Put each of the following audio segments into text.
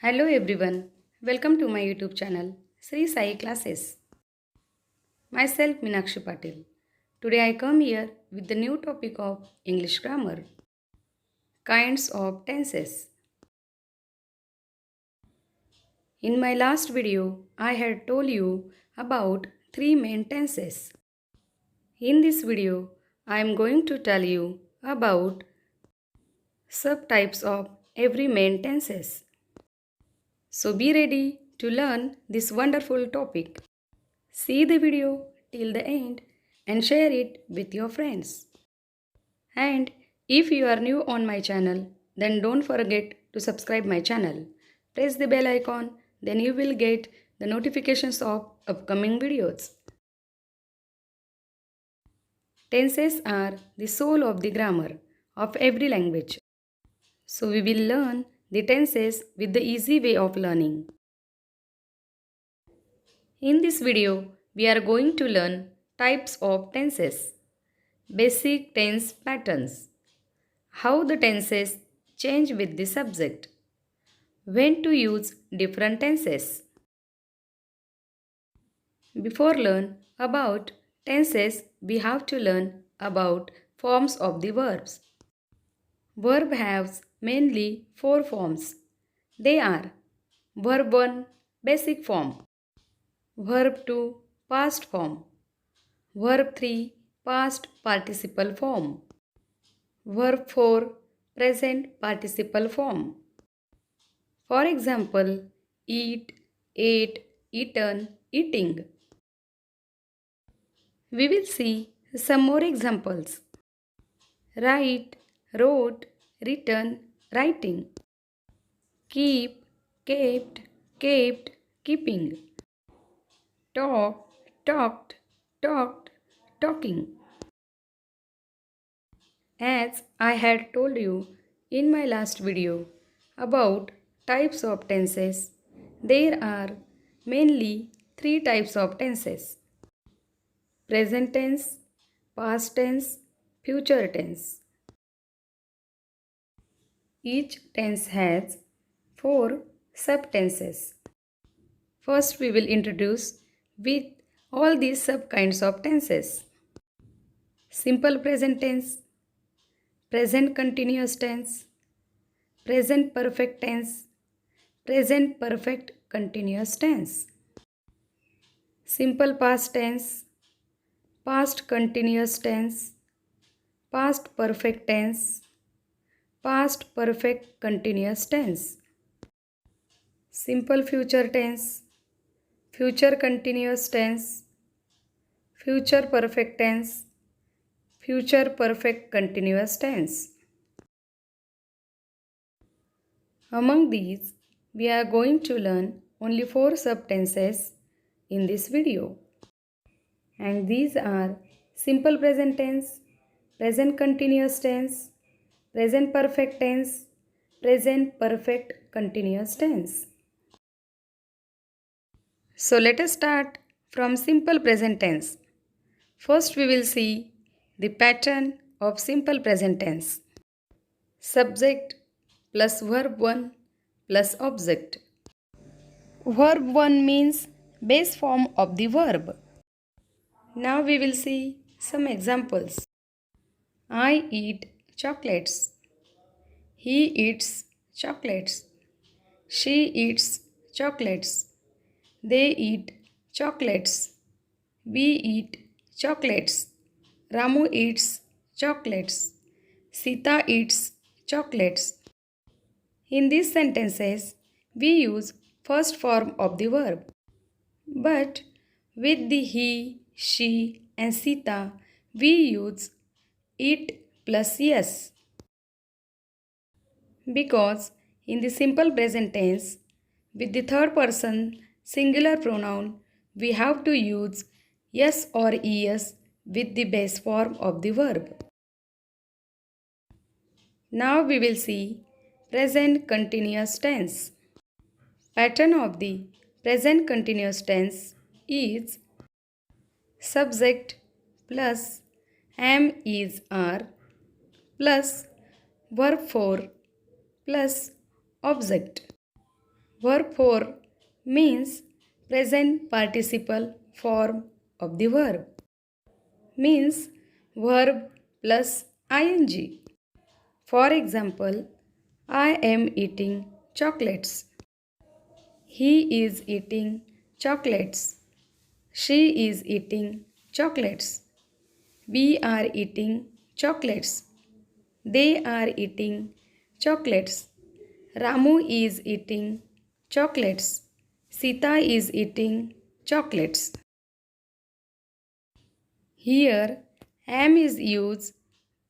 Hello everyone, welcome to my YouTube channel Sri Sai Classes. Myself Meenakshi Patil. Today I come here with the new topic of English grammar, kinds of tenses. In my last video, I had told you about three main tenses. In this video, I am going to tell you about subtypes of every main tenses. So be ready to learn this wonderful topic. See the video till the end and share it with your friends. And if you are new on my channel, then don't forget to subscribe my channel. Press the bell icon, then you will get the notifications of upcoming videos. Tenses are the soul of the grammar of every language. So we will learn the tenses with the easy way of learning. In this video, we are going to learn types of tenses, basic tense patterns, how the tenses change with the subject, when to use different tenses. Before learn about tenses, we have to learn about forms of the verbs. Verb has mainly four forms. They are verb 1 basic form, verb 2 past form, verb 3 past participle form, verb 4 present participle form. For example, eat, ate, eaten, eating. We will see some more examples. Write, wrote, written, writing. Keep, kept, kept, keeping. Talk, talked, talked, talking. As I had told you in my last video about types of tenses, there are mainly three types of tenses: present tense, past tense, future tense. Each tense has four subtenses. First, we will introduce with all these subkinds of tenses. Simple present tense, present continuous tense, present perfect tense, present perfect continuous tense. Simple past tense, past continuous tense, past perfect tense, past perfect continuous tense. Simple future tense, future continuous tense, future perfect tense, future perfect continuous tense. Among these, we are going to learn only four subtenses in this video. And these are simple present tense, present continuous tense, present perfect tense, present perfect continuous tense. So let us start from simple present tense. First we will see the pattern of simple present tense. Subject plus verb 1 plus object. Verb 1 means base form of the verb. Now we will see some examples. I eat chocolates. He eats chocolates. She eats chocolates. They eat chocolates. We eat chocolates. Ramu eats chocolates. Sita eats chocolates. In these sentences, we use first form of the verb. But with the he, she and Sita, we use it plus yes. Because in the simple present tense, with the third person singular pronoun, we have to use yes or es with the base form of the verb. Now we will see present continuous tense. Pattern of the present continuous tense is subject plus am is are plus verb 4 plus object. Verb 4 means present participle form of the verb. Means verb plus ing. For example, I am eating chocolates. He is eating chocolates. She is eating chocolates. We are eating chocolates. They are eating chocolates. Ramu is eating chocolates. Sita is eating chocolates. Here, am is used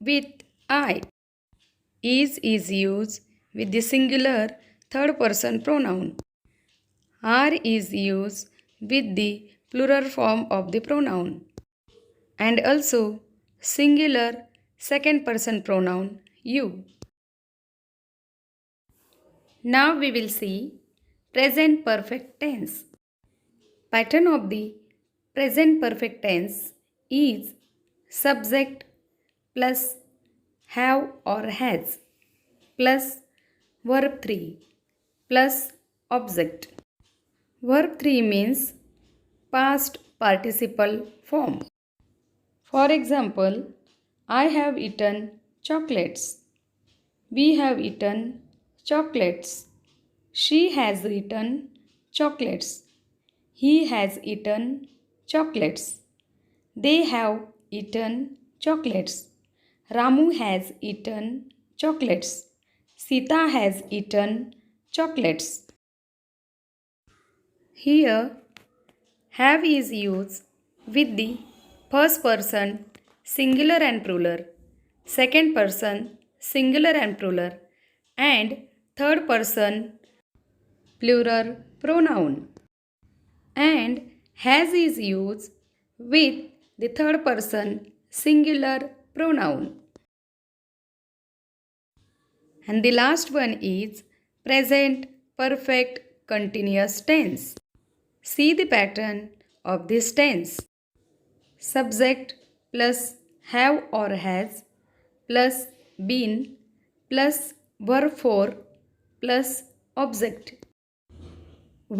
with I. Is used with the singular third person pronoun. Are is used with the plural form of the pronoun. And also singular second person pronoun you. Now we will see present perfect tense. Pattern of the present perfect tense is subject plus have or has plus verb 3 plus object. Verb 3 means past participle form. For example, I have eaten chocolates. We have eaten chocolates. She has eaten chocolates. He has eaten chocolates. They have eaten chocolates. Ramu has eaten chocolates. Sita has eaten chocolates. Here, have is used with the first person singular and plural, second person singular and plural, and third person plural pronoun. And has is used with the third person singular pronoun. And the last one is present perfect continuous tense. See the pattern of this tense. Subject plus have or has plus been plus verb 4 plus object.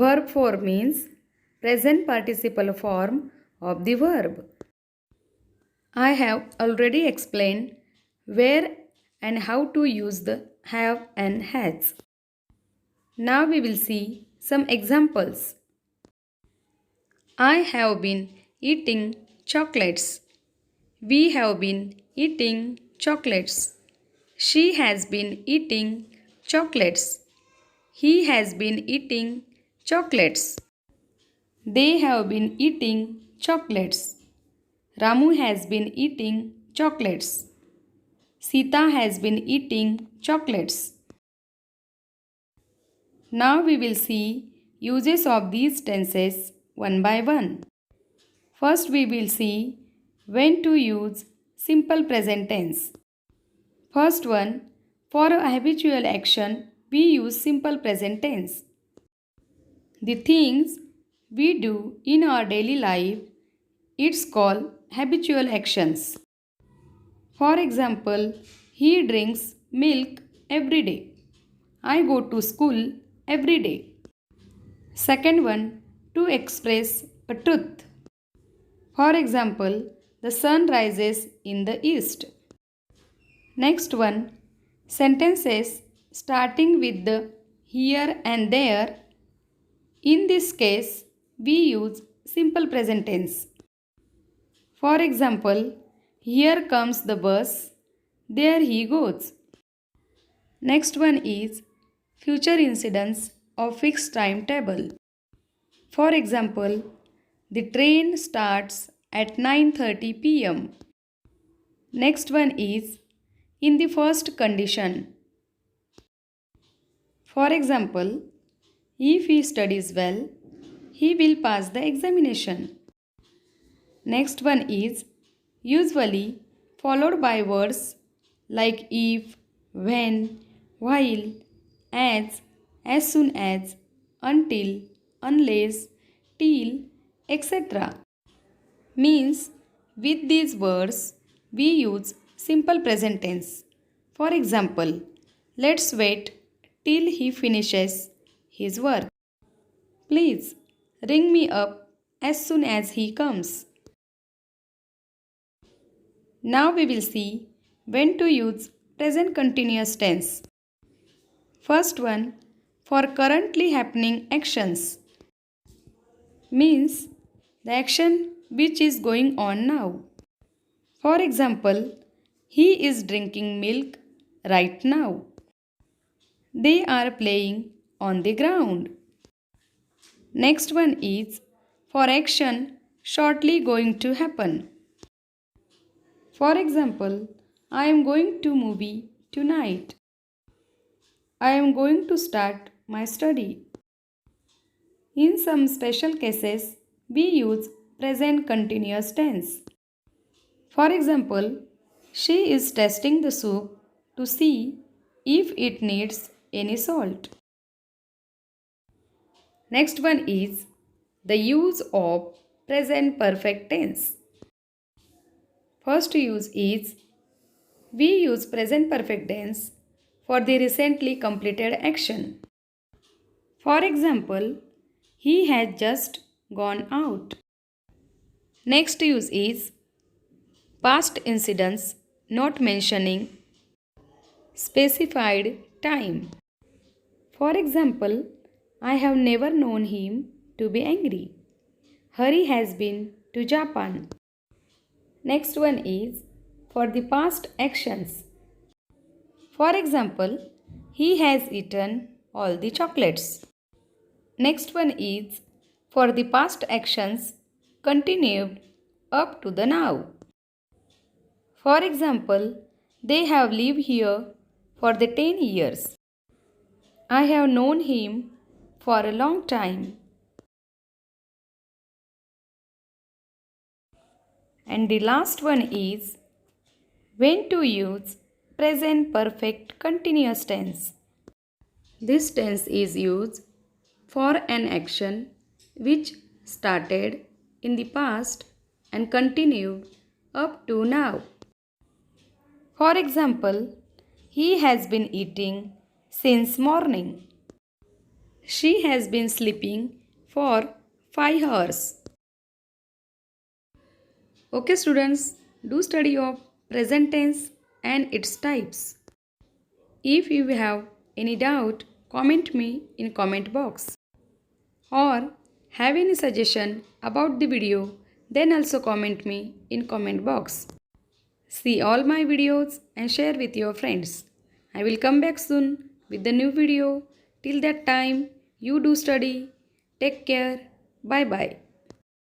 Verb 4 means present participle form of the verb. I have already explained where and how to use the have and has. Now we will see some examples. I have been eating chocolates. We have been eating chocolates. She has been eating chocolates. He has been eating chocolates. They have been eating chocolates. Ramu has been eating chocolates. Sita has been eating chocolates. Now we will see uses of these tenses one by one. First we will see when to use simple present tense. First one, for a habitual action we use simple present tense. The things we do in our daily life, it's called habitual actions. For example, he drinks milk every day. I go to school every day. Second one, to express a truth. For example, the sun rises in the east. Next one, sentences starting with the here and there. In this case, we use simple present tense. For example, here comes the bus, there he goes. Next one is future incidents of fixed timetable. For example, the train starts at 9:30 p.m. Next one is in the first condition. For example, if he studies well, he will pass the examination. Next one is usually followed by words like if, when, while, as soon as, until, unless, till, etc. Means with these words we use simple present tense. For example, let's wait till he finishes his work. Please ring me up as soon as he comes. Now we will see when to use present continuous tense. First one, for currently happening actions, means the action which is going on now. For example, he is drinking milk right now. They are playing on the ground. Next one is for action shortly going to happen. For example, I am going to movie tonight. I am going to start my study. In some special cases, we use present continuous tense. For example, she is testing the soup to see if it needs any salt. Next one is the use of present perfect tense. First use is we use present perfect tense for the recently completed action. For example, he has just gone out. Next use is past incidents not mentioning specified time. For example, I have never known him to be angry. Hari has been to Japan. Next one is for the past actions. For example, he has eaten all the chocolates. Next one is for the past actions continued up to the now. For example, they have lived here for the 10 years. I have known him for a long time. And the last one is when to use present perfect continuous tense. This tense is used for an action which started in the past and continued up to now. For example, he has been eating since morning. She has been sleeping for 5 hours. Okay students, do study of present tense and its types. If you have any doubt, comment me in comment box. Or have any suggestion about the video, then also comment me in comment box. See all my videos and share with your friends. I will come back soon with the new video. Till that time, you do study. Take care. Bye bye.